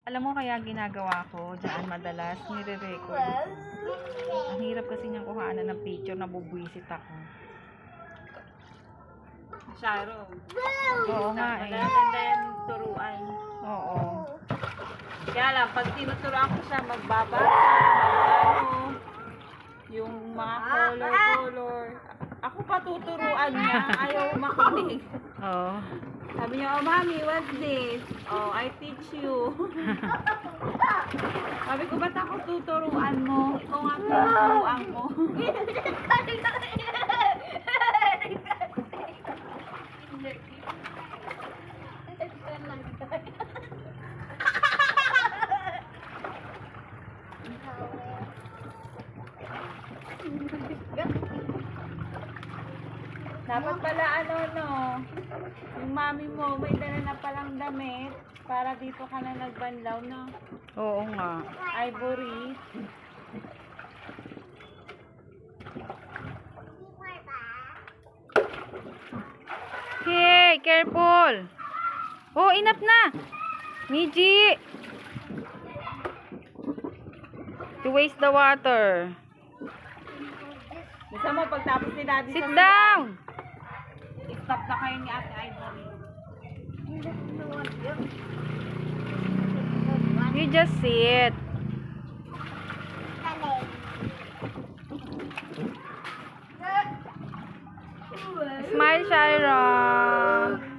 Alam mo kaya ginagawa ko dyan madalas, nire-record ko. Ang hirap kasi niyang kuhaanan ng picture, nabubwisit ako. Sharon. Oo nga eh. Maganda yan turuan. Oo. Kaya lang, pag tinuturuan ko siya magbabasa, yung mga color. Ako pa tuturuan niya, ayaw makinig. Oo. Sabi niya, oh mommy, what's this? Oh, I teach you. Sabi ko, ba't ako tuturuan mo? Ikaw nga tuturuan mo. Dapat pala yung mami mo may dala na palang damit para dito ka na nagbanlaw, no? Oo nga. Ivory. Hey, careful! Oh, enough na! Miji! You waste the water. Gusto mo pagtapos ni daddy Sit down! stop na kayo ni Ate Ivory. You just sit. Smile, Sharon.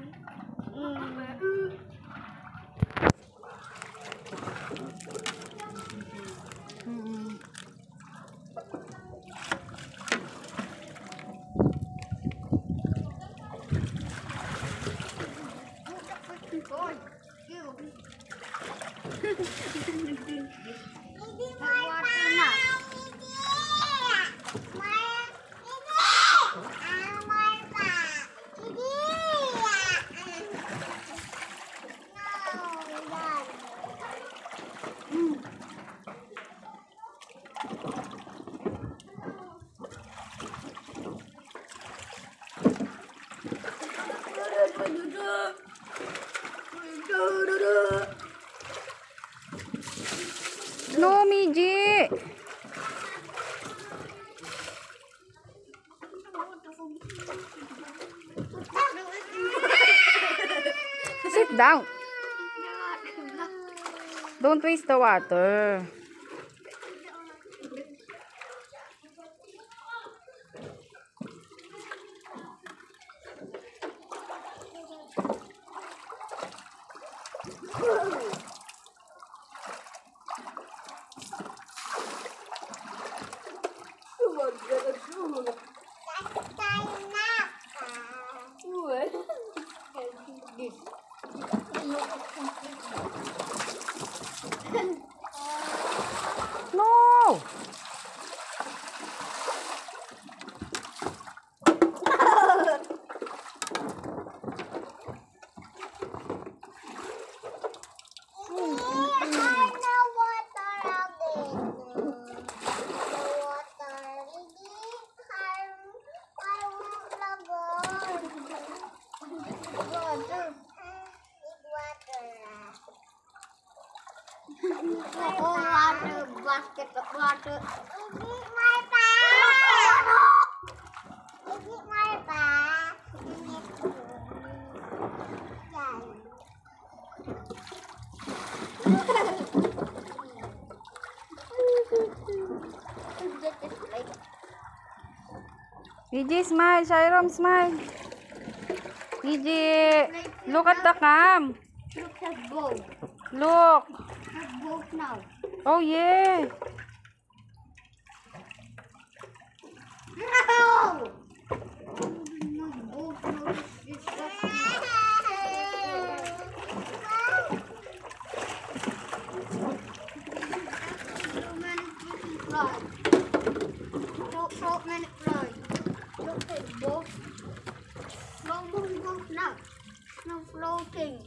No, Miji. Sit down. Don't waste the water. No! Oh, water, basket of water. Is it my bag? Is it my bag? Miji, smile. Sharon, smile. Miji, look at the cam. Look at both. Look. At both now. Oh, yeah. No! Both now. So many flies. Look at both. No, both now. No floating.